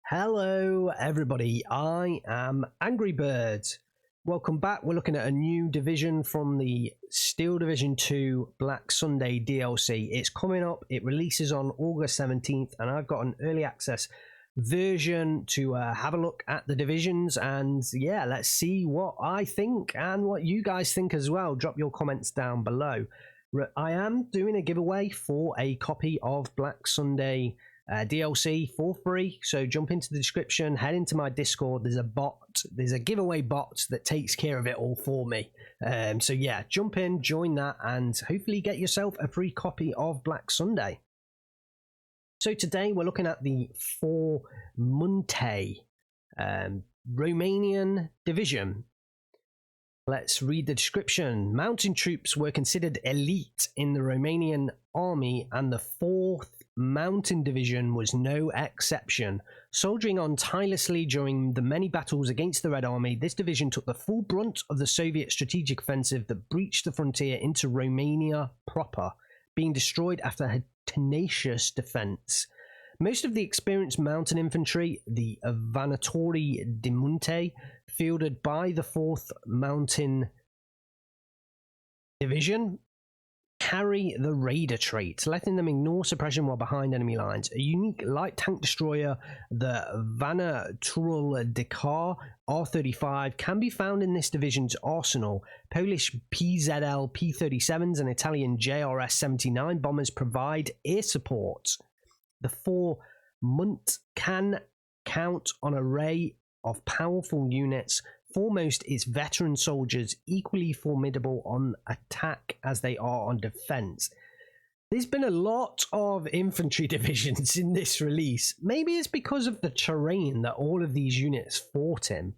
Hello everybody, I am Angry Bird. Welcome back. We're looking at a new division from the Steel Division 2 Black Sunday DLC. It's coming up, it releases on August 17th, and I've got an early access version to have a look at the divisions, and yeah, let's see what I think and what you guys think as well. Drop your comments down below. I am doing a giveaway for a copy of Black Sunday DLC for free, so jump into the description, head into my Discord. There's a giveaway bot that takes care of it all for me, so yeah, jump in, join that, and hopefully get yourself a free copy of Black Sunday. So today we're looking at the 4 Munte Romanian Division. Let's read the description. Mountain troops were considered elite in the Romanian Army, and the 4th Mountain Division was no exception. Soldiering on tirelessly during the many battles against the Red Army, this division took the full brunt of the Soviet strategic offensive that breached the frontier into Romania proper, being destroyed after a tenacious defense. Most of the experienced mountain infantry, the Infanterie-Division Munte, fielded by the 4th Mountain Division, carry the raider trait, letting them ignore suppression while behind enemy lines. A unique light tank destroyer, the Avana R-35, can be found in this division's arsenal. Polish PZL P-37s and Italian JRS-79 bombers provide air support. The 4 Munte can count on an array of powerful units. Foremost is veteran soldiers, equally formidable on attack as they are on defense. There's been a lot of infantry divisions in this release. Maybe it's because of the terrain that all of these units fought in,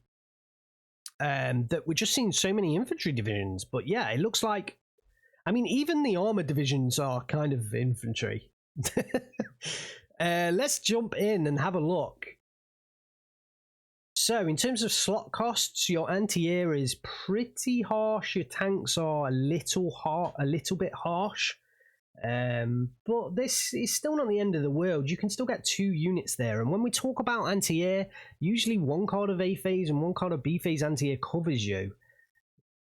that we're just seeing so many infantry divisions. But yeah, it looks like, I mean, even the armor divisions are kind of infantry. Let's jump in and have a look. So in terms of slot costs, your anti-air is pretty harsh. Your tanks are a little bit harsh, but this is still not the end of the world. You can still get 2 units there, and when we talk about anti-air, usually 1 card of A phase and 1 card of B phase anti-air covers you.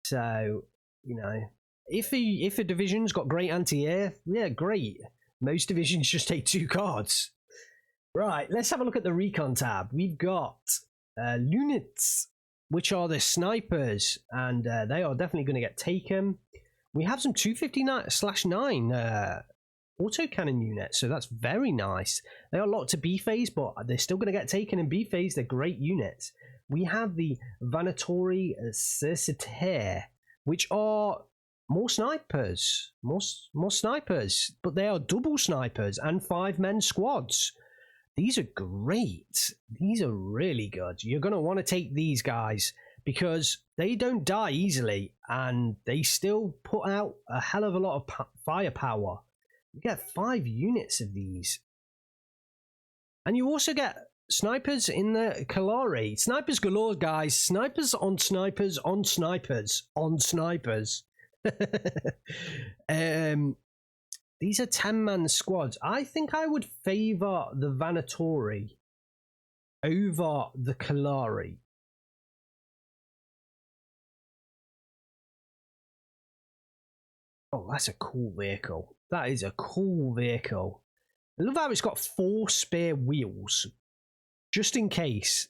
So you know, if a division's got great anti-air, yeah, great. Most divisions just take 2 cards. Right, let's have a look at the recon tab. We've got units, which are the snipers, and they are definitely going to get taken. We have some 259/9 autocannon units, so that's very nice. They are locked to B phase, but they're still going to get taken in B phase. They're great units. We have the Infanterie-Division, which are more snipers, more snipers, but they are double snipers and 5-man squads. These are great. These are really good. You're going to want to take these guys because they don't die easily, and they still put out a hell of a lot of firepower. You get 5 units of these. And you also get snipers in the Kalari. Snipers galore, guys. Snipers on snipers on snipers on snipers. These are 10-man squads. I think I would favor the Infanterie over the Kalari. Oh, that's a cool vehicle. That is a cool vehicle. I love how it's got 4 spare wheels. Just in case.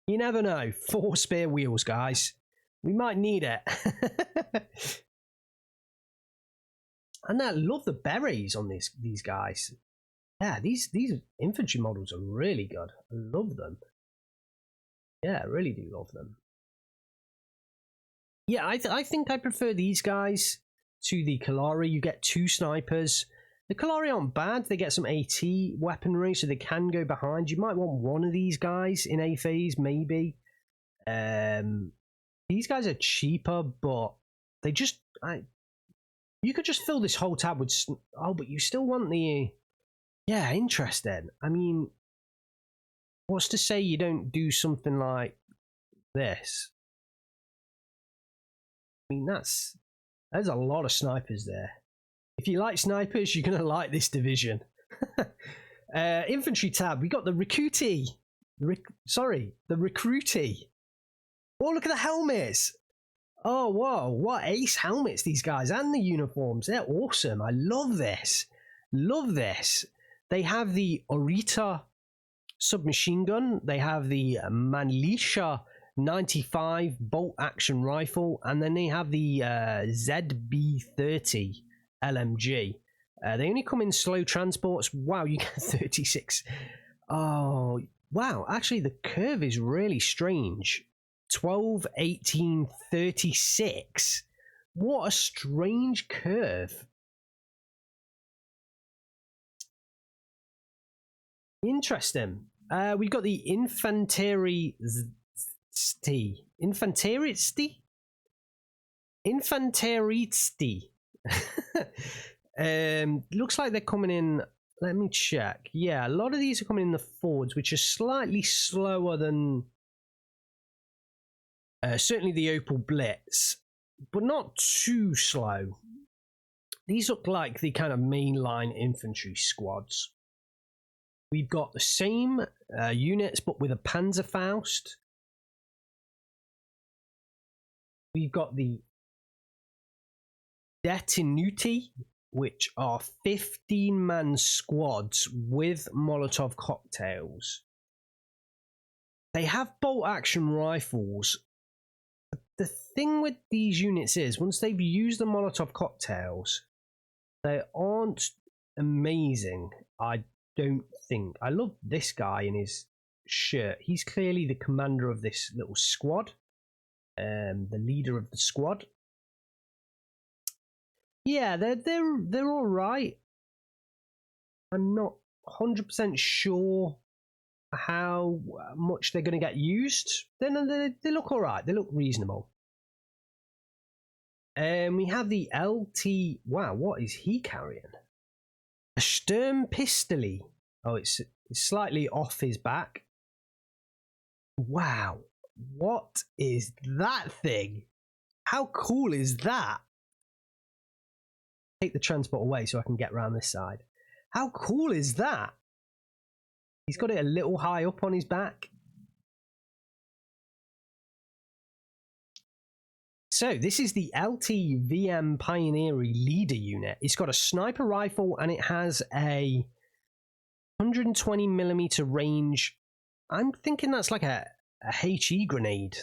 You never know. 4 spare wheels, guys. We might need it. And I love the berets on these guys. Yeah, these infantry models are really good. I love them. Yeah, I really do love them. Yeah, I think I prefer these guys to the Kalari. You get 2 snipers. The Kalari aren't bad. They get some AT weaponry, so they can go behind. You might want one of these guys in A phase, maybe. These guys are cheaper, but they just... You could just fill this whole tab with... Oh, but you still want the... Yeah, interesting. I mean, what's to say you don't do something like this? I mean, there's a lot of snipers there. If you like snipers, you're going to like this division. Infantry tab, we got the Recruti. Sorry, the recruitee. Oh, look at the helmets. Oh, whoa, what ace helmets these guys, and the uniforms. They're awesome. I love this. Love this. They have the Orita submachine gun. They have the Manlisha 95 bolt action rifle, and then they have the ZB30 LMG. They only come in slow transports. Wow, you get 36. Oh, wow. Actually, the curve is really strange. 12, 18, 36. What a strange curve. Interesting. We've got the Infanterie-Division. Looks like they're coming in. Let me check. Yeah, a lot of these are coming in the forwards, which are slightly slower than certainly the Opel Blitz, but not too slow. These look like the kind of mainline infantry squads. We've got the same units, but with a Panzerfaust. We've got the Detenuti, which are 15-man squads with Molotov cocktails. They have bolt-action rifles. The thing with these units is, once they've used the Molotov cocktails, they aren't amazing, I don't think. I love this guy in his shirt. He's clearly the commander of this little squad, the leader of the squad. Yeah, they're all right. I'm not 100% sure how much they're going to get used. They look all right. They look reasonable. We have the LT. Wow, what is he carrying? A Sturmpistole. Oh, it's slightly off his back. Wow, what is that thing? How cool is that? Take the transport away so I can get around this side. How cool is that? He's got it a little high up on his back. So this is the LTVM Pioneery leader unit. It's got a sniper rifle and it has a 120mm range. I'm thinking that's like a HE grenade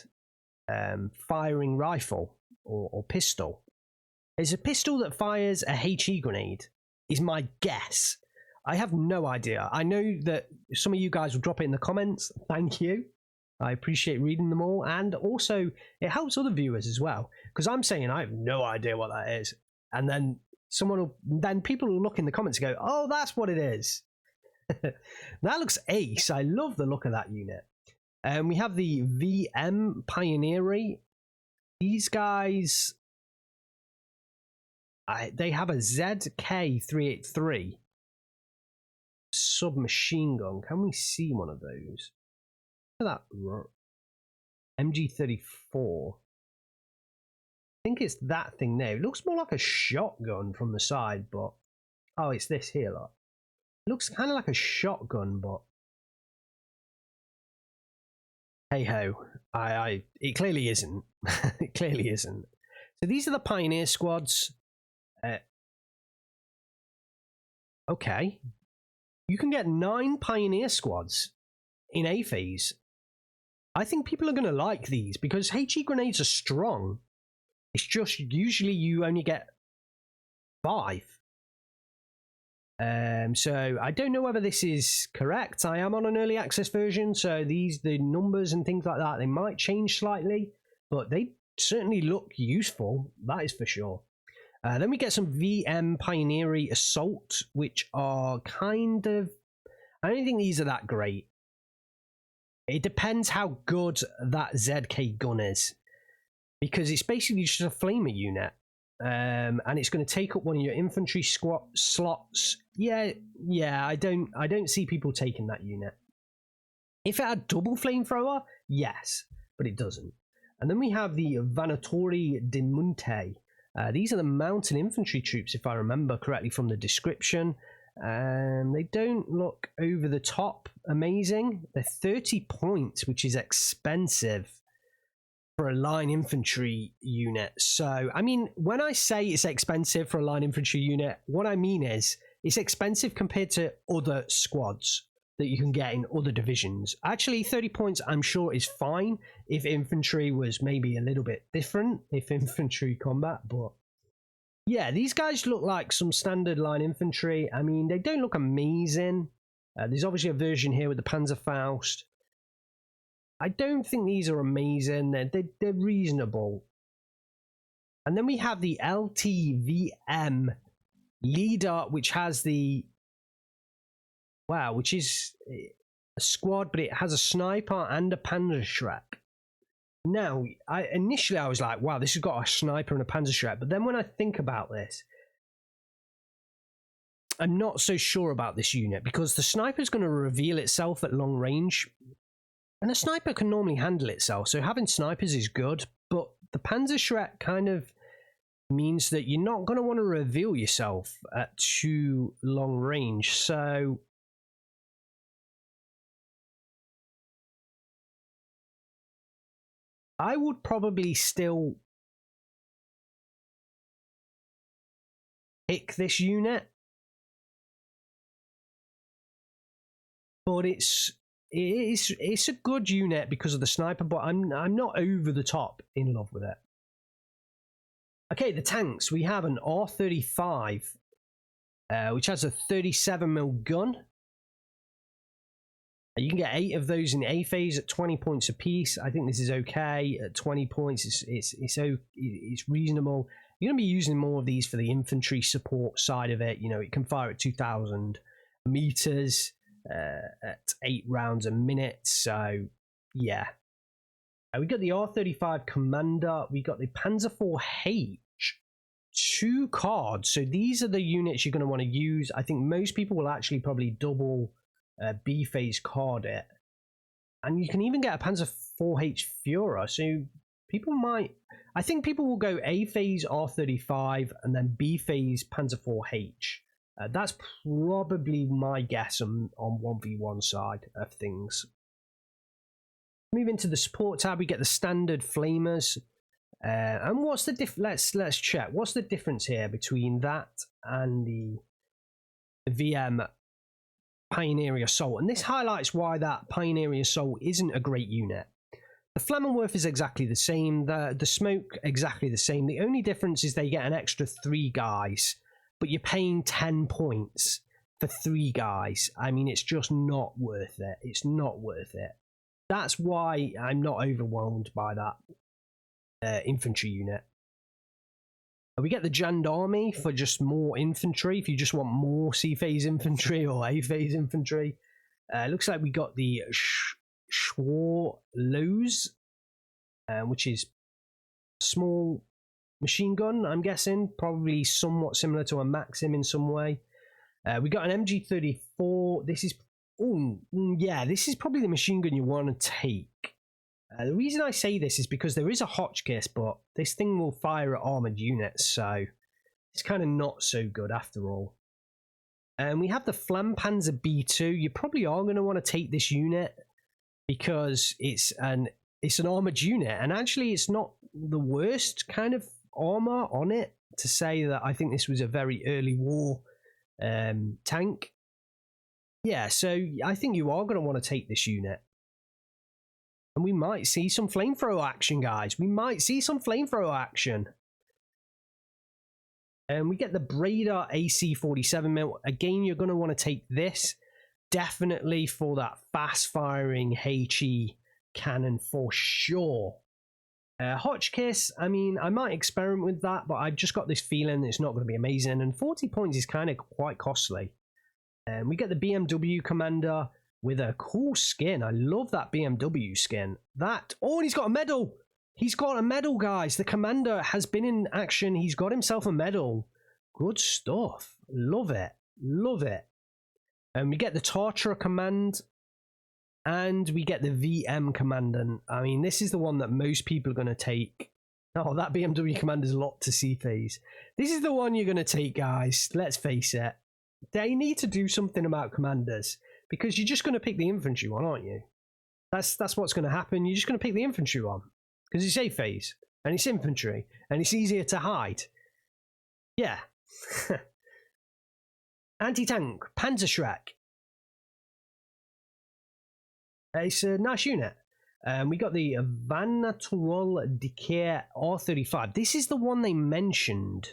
firing rifle or pistol. It's a pistol that fires a HE grenade, is my guess. I have no idea. I know that some of you guys will drop it in the comments. Thank you. I appreciate reading them all. And also, it helps other viewers as well. Because I'm saying I have no idea what that is. And then people will look in the comments and go, oh, that's what it is. That looks ace. I love the look of that unit. We have the VM Pioneery. These guys, they have a ZK383 submachine gun. Can we see one of those? Look at that MG34. I think it's that thing there. It looks more like a shotgun from the side, but oh, it's this here. Look. It looks kind of like a shotgun, but hey ho, it clearly isn't. It clearly isn't. So these are the Pioneer squads. Okay, you can get 9 Pioneer squads in A phase. I think people are going to like these because HE grenades are strong. It's just usually you only get 5. So I don't know whether this is correct. I am on an early access version, so the numbers and things like that, they might change slightly, but they certainly look useful. That is for sure. Then we get some VM Pioneery Assault, which are kind of, I don't think these are that great. It depends how good that ZK gun is, because it's basically just a flamer unit. And it's going to take up one of your infantry slots. Yeah, I don't see people taking that unit. If it had double flamethrower, yes, but it doesn't. And then we have the Infanterie de Munte. These are the mountain infantry troops, if I remember correctly from the description. They don't look over the top amazing. They're 30 points, which is expensive for a line infantry unit. So, I mean, when I say it's expensive for a line infantry unit, what I mean is it's expensive compared to other squads that you can get in other divisions. Actually, 30 points, I'm sure, is fine if infantry was maybe a little bit different, if infantry combat, but yeah, these guys look like some standard line infantry. I mean, they don't look amazing. There's obviously a version here with the Panzerfaust. I don't think these are amazing. They're reasonable. And then we have the LTVM leader, which has the... Wow, which is a squad, but it has a sniper and a Panzerschreck. Now, initially I was like, wow, this has got a sniper and a Panzerschreck. But then when I think about this, I'm not so sure about this unit, because the sniper is going to reveal itself at long range. And a sniper can normally handle itself, so having snipers is good, but the Panzerschreck kind of means that you're not going to want to reveal yourself at too long range. So I would probably still pick this unit, but it's a good unit because of the sniper, but I'm not over the top in love with it. Okay, the tanks. We have an R35, which has a 37mm gun. You can get 8 of those in A phase at 20 points apiece. I think this is okay at 20 points. It's reasonable. You're going to be using more of these for the infantry support side of it. You know, it can fire at 2,000 meters. At 8 rounds a minute, so yeah. We got the R35 Commander, we got the Panzer IV H, 2 cards, so these are the units you're going to want to use. I think most people will actually probably double B phase card it, and you can even get a Panzer IV H Führer, so people might, I think people will go A phase R35 and then B phase Panzer IV H. That's probably my guess on 1v1 side of things. Move into the support tab, we get the standard flamers. And what's the let's check. What's the difference here between that and the VM Pioneer Assault? And this highlights why that Pioneer Assault isn't a great unit. The Flammenwerfer is exactly the same. The smoke exactly the same. The only difference is they get an extra 3 guys. But you're paying 10 points for 3 guys. I mean, it's just not worth it. It's not worth it. That's why I'm not overwhelmed by that infantry unit. We get the Gendarmerie for just more infantry. If you just want more C phase infantry or A phase infantry. Looks like we got the Schwarlows, which is small machine gun, I'm guessing, probably somewhat similar to a Maxim in some way. We got an MG34. This is, yeah, this is probably the machine gun you want to take. The reason I say this is because there is a Hotchkiss, but this thing will fire at armored units, so it's kind of not so good after all. And we have the Flampanzer B2. You probably are going to want to take this unit because it's an armored unit, and actually it's not the worst kind of armor on it to say that I think this was a very early war tank. Yeah, so I think you are going to want to take this unit, and we might see some flamethrower action, guys. We might see some flamethrower action. And we get the Breda AC 47mm. Again, you're going to want to take this definitely for that fast firing HE cannon for sure. Hotchkiss, I mean, I might experiment with that, but I've just got this feeling it's not going to be amazing, and 40 points is kind of quite costly. We get the BMW Commander with a cool skin. I love that BMW skin. Oh, and he's got a medal! He's got a medal, guys! The Commander has been in action. He's got himself a medal. Good stuff. Love it. Love it. And we get the Torture Command. And we get the VM Commandant. I mean, this is the one that most people are going to take. Oh, that BMW Commander's locked to C phase. This is the one you're going to take, guys. Let's face it. They need to do something about commanders, because you're just going to pick the infantry one, aren't you? That's what's going to happen. You're just going to pick the infantry one because it's A phase and it's infantry and it's easier to hide. Yeah. Anti-tank Panzer. It's a nice unit. We got the Avana R35. This is the one they mentioned.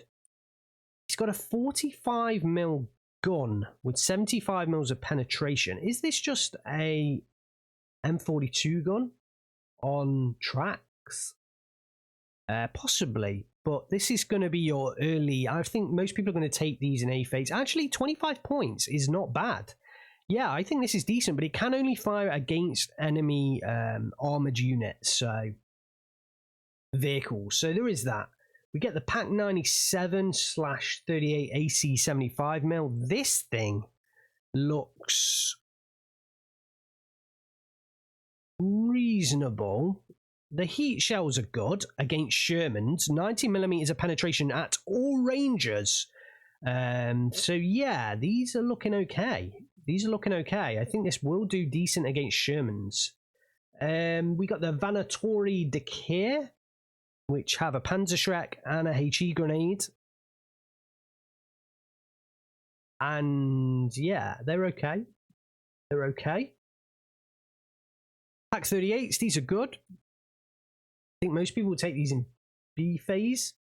It's got a 45mm gun with 75mm of penetration. Is this just a M42 gun on tracks? Possibly, but this is going to be your early. I think most people are going to take these in A phase. Actually, 25 points is not bad. Yeah, I think this is decent, but it can only fire against enemy armored units, so vehicles. So there is that. We get the Pak 97/38 AC 75mm. This thing looks reasonable. The heat shells are good against Shermans. 90mm of penetration at all ranges. So yeah, these are looking okay. These are looking okay. I think this will do decent against Shermans. We got the Infanterie-Division, which have a Panzer and a HE grenade. And yeah, they're okay. They're okay. Pak 38s, these are good. I think most people will take these in B phase.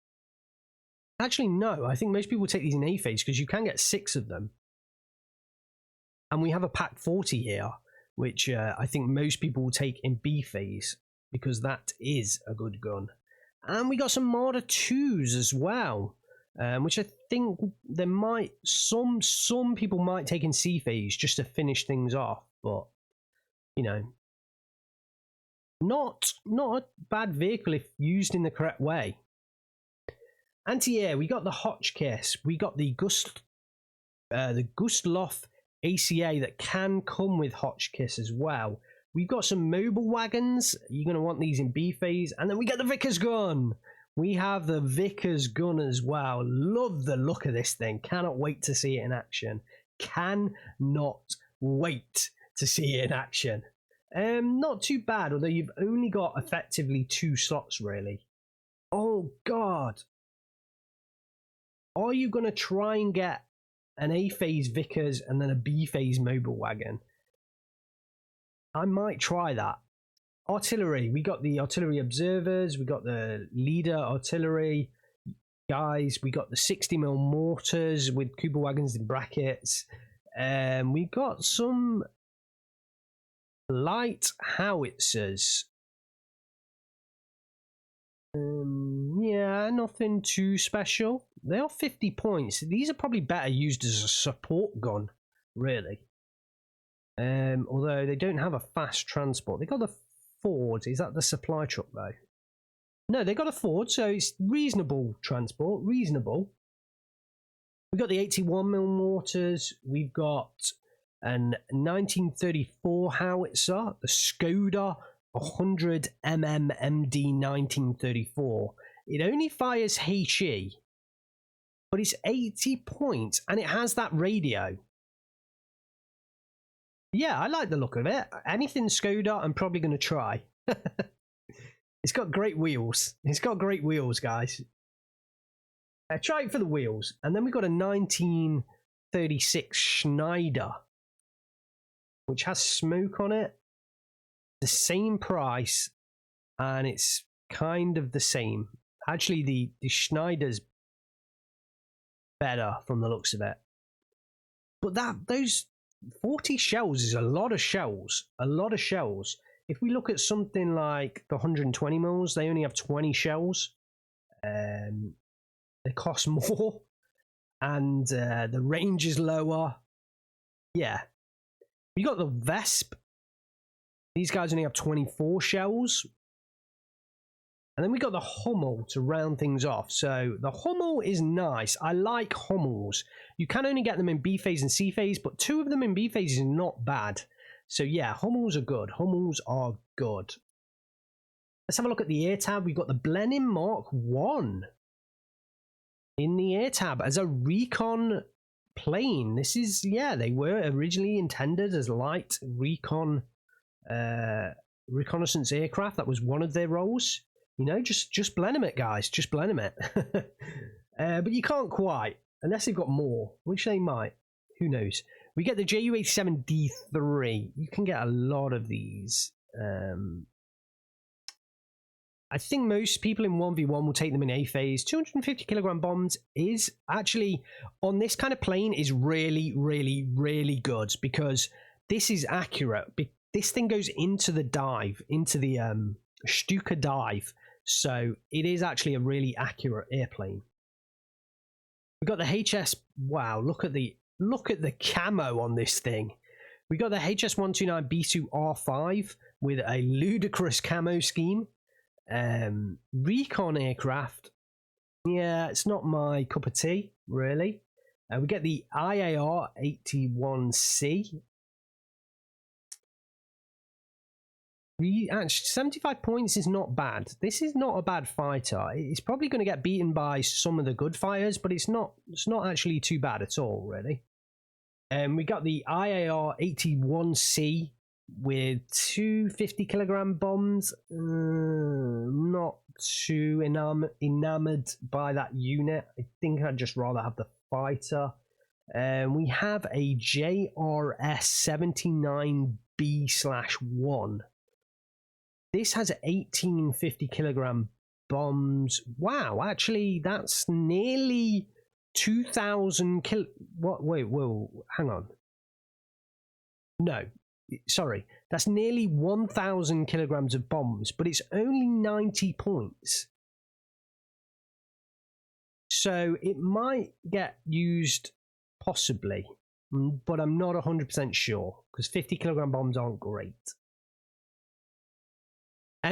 Actually, no. I think most people will take these in A phase because you can get 6 of them. And we have a Pak 40 here, which I think most people will take in B phase because that is a good gun. And we got some Marder 2s as well, which I think there might some people might take in C phase just to finish things off, but you know, not a bad vehicle if used in the correct way. Anti-air, we got the Hotchkiss, we got the Gustloff ACA that can come with Hotchkiss as well. We've got some mobile wagons. You're going to want these in B phase. And then we get the Vickers gun. We have the Vickers gun as well. Love the look of this thing. Cannot wait to see it in action. Cannot wait to see it in action. Not too bad, although you've only got effectively 2 slots really. Oh God. Are you going to try and get an A phase Vickers and then a B phase mobile wagon? I might try that. Artillery, we got the artillery observers, we got the leader artillery guys, we got the 60mm mortars with Kuban wagons in brackets. We got some light howitzers. Yeah, nothing too special. They are 50 points. These are probably better used as a support gun, really. Although they don't have a fast transport. They got the Ford. Is that the supply truck though? No, they got a Ford, so it's reasonable transport. Reasonable. We've got the 81mm mortars. We've got an 1934 howitzer, the Skoda 100mm MD 1934. It only fires HE, but it's 80 points and it has that radio. Yeah, I like the look of it. Anything Skoda, I'm probably going to try. It's got great wheels. It's got great wheels, guys. Try it for the wheels. And then we've got a 1936 Schneider, which has smoke on it. The same price, and it's kind of the same. Actually, the Schneider's better from the looks of it. But those 40 shells is a lot of shells. A lot of shells. If we look at something like the 120mm, they only have 20 shells. They cost more, and the range is lower. Yeah. You got the Vesp. These guys only have 24 shells. And then we got the Hummel to round things off. So the Hummel is nice. I like Hummels. You can only get them in B phase and C phase, but 2 of them in B phase is not bad. So yeah, Hummels are good. Hummels are good. Let's have a look at the air tab. We've got the Blenheim Mark 1 in the air tab as a recon plane. This is, yeah, they were originally intended as light reconnaissance aircraft. That was one of their roles. You know, just blend them it, guys. Just blend them it. But you can't quite, unless they've got more, which they might. Who knows? We get the Ju-87D3. You can get a lot of these. I think most people in 1v1 will take them in A phase. 250 kilogram bombs is actually, on this kind of plane, is really, really, really good, because this is accurate. This thing goes into the dive, into the Stuka dive, so it is actually a really accurate airplane. We've got the HS. Wow, look at the camo on this thing. We got the HS-129B2R5 with a ludicrous camo scheme. Recon aircraft, yeah, it's not my cup of tea, really. We get the IAR-81C. Actually, 75 points is not bad. This is not a bad fighter. It's probably going to get beaten by some of the good fighters, but it's not actually too bad at all, really. We got the IAR-81C with 250 kilogram bombs. Not too enamored by that unit. I think I'd just rather have the fighter. We have a JRS-79B/1. This has 1850 kilogram bombs. Wow, actually that's nearly 2,000 what? Wait, whoa, hang on. No, sorry, that's nearly 1,000 kilograms of bombs, but it's only 90 points. So it might get used, possibly, but I'm not 100% sure, because 50 kilogram bombs aren't great.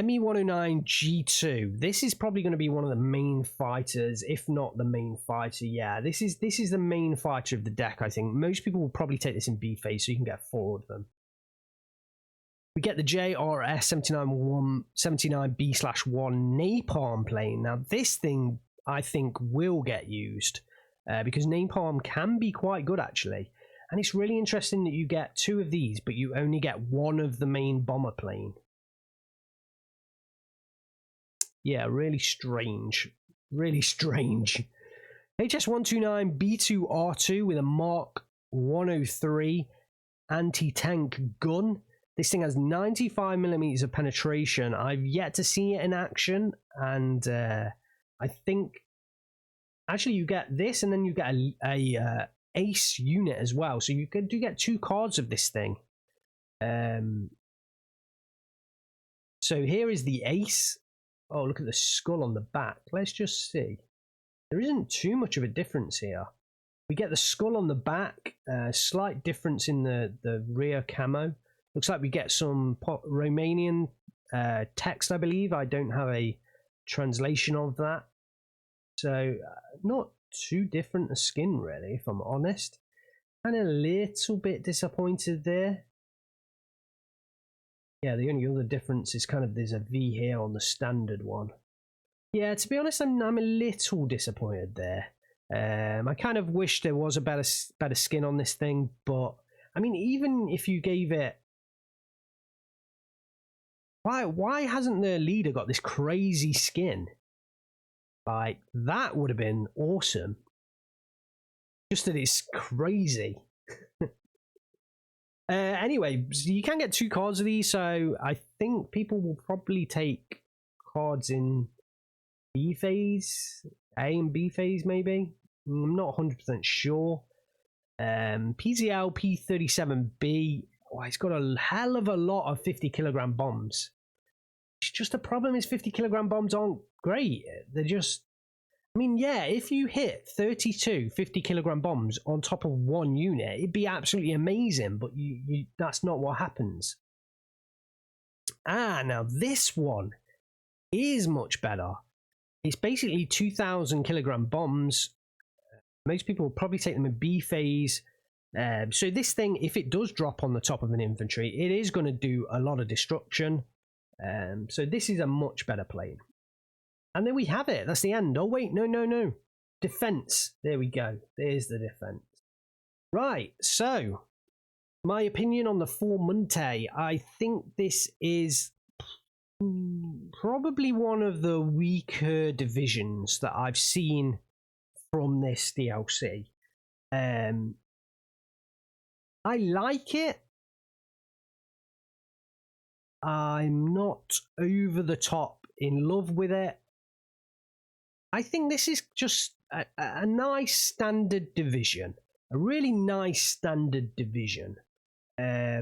Me-109G2. This is probably going to be one of the main fighters, if not the main fighter. Yeah, this is the main fighter of the deck, I think. Most people will probably take this in B phase, so you can get 4 of them. We get the JRS-79B/1 napalm plane. Now, this thing, I think, will get used, because napalm can be quite good, actually. And it's really interesting that you get 2 of these, but you only get 1 of the main bomber plane. Yeah, really strange. Really strange. HS-129B2R2 with a Mark 103 anti-tank gun. This thing has 95 millimeters of penetration. I've yet to see it in action, and I think actually you get this, and then you get a ace unit as well. So you do get 2 cards of this thing. So here is the ace. Oh, look at the skull on the back. Let's just see. There isn't too much of a difference here. We get the skull on the back, slight difference in the rear camo. Looks like we get some Romanian text, I believe. I don't have a translation of that. So, not too different a skin, really, if I'm honest. And a little bit disappointed there. Yeah, the only other difference is kind of there's a V here on the standard one. Yeah, to be honest, I'm a little disappointed there. I kind of wish there was a better skin on this thing, but I mean, even if you gave it, why hasn't the leader got this crazy skin? Like, that would have been awesome. Just that it's crazy. Anyway, you can get 2 cards of these, so I think people will probably take cards in B phase, A and B phase, maybe. I'm not 100% sure. PZL P37B. Oh, it's got a hell of a lot of 50 kilogram bombs. It's just the problem is 50 kilogram bombs aren't great. They're just, I mean, yeah, if you hit 32 50 kilogram bombs on top of 1 unit, it'd be absolutely amazing, but that's not what happens. Now this one is much better. It's basically 2,000 kilogram bombs. Most people will probably take them in B phase. So this thing, if it does drop on the top of an infantry, it is going to do a lot of destruction. So this is a much better plane. And then we have it. That's the end. Oh, wait. No. Defense. There we go. There's the defense. Right, so my opinion on the 4 Munte. I think this is probably one of the weaker divisions that I've seen from this DLC. I like it. I'm not over the top in love with it. I think this is just a nice standard division. A really nice standard division. I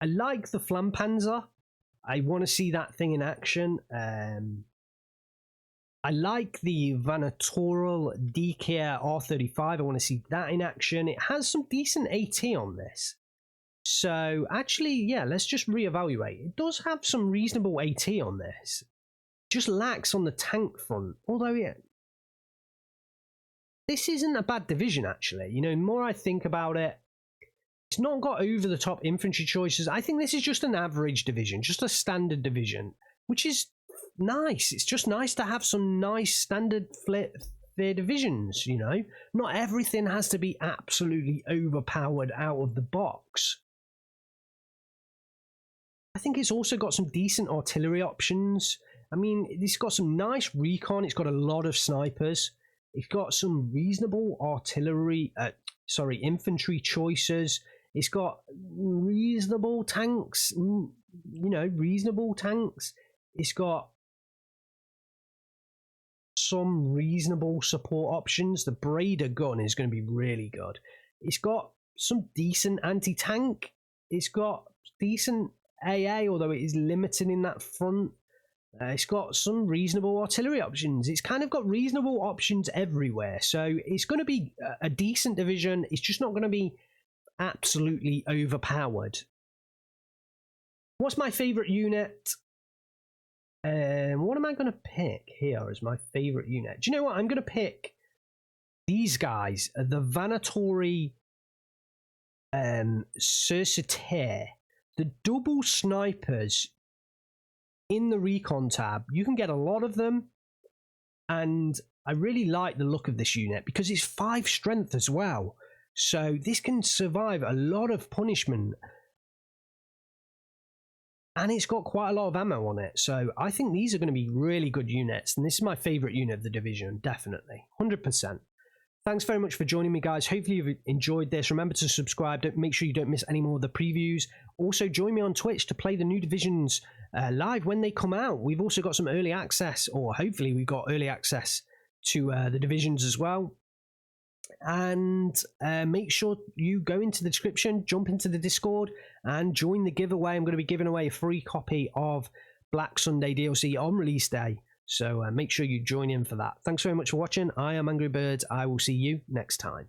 like the Panzer. I want to see that thing in action. I like the Vanatorial DK R35. I want to see that in action. It has some decent AT on this. So actually, yeah, let's just reevaluate. It does have some reasonable AT on this. Just lacks on the tank front. Although, yeah, this isn't a bad division, actually. You know, the more I think about it, it's not got over-the-top infantry choices. I think this is just an average division, just a standard division, which is nice. It's just nice to have some nice standard fair divisions, you know. Not everything has to be absolutely overpowered out of the box. I think it's also got some decent artillery options. I mean, it's got some nice recon. It's got a lot of snipers. It's got some reasonable infantry choices. It's got reasonable tanks, you know, reasonable tanks. It's got some reasonable support options. The Braider gun is going to be really good. It's got some decent anti-tank. It's got decent AA, although it is limited in that front. It's got some reasonable artillery options. It's kind of got reasonable options everywhere. So it's going to be a decent division. It's just not going to be absolutely overpowered. What's my favorite unit? What am I going to pick here as my favorite unit? Do you know what? I'm going to pick these guys, the Vanatori Cercitaire, the double snipers in the recon tab. You can get a lot of them, and I really like the look of this unit because it's 5 strength as well. So this can survive a lot of punishment. And it's got quite a lot of ammo on it. So I think these are going to be really good units. And this is my favorite unit of the division, definitely. 100%. Thanks very much for joining me, guys. Hopefully you've enjoyed this. Remember to subscribe. Make sure you don't miss any more of the previews. Also, join me on Twitch to play the new divisions live when they come out. We've also got some early access, or hopefully we've got early access to the divisions as well. And make sure you go into the description, jump into the Discord, and join the giveaway. I'm going to be giving away a free copy of Black Sunday DLC on release day. So make sure you join in for that. Thanks very much for watching. I am Angry Birds. I will see you next time.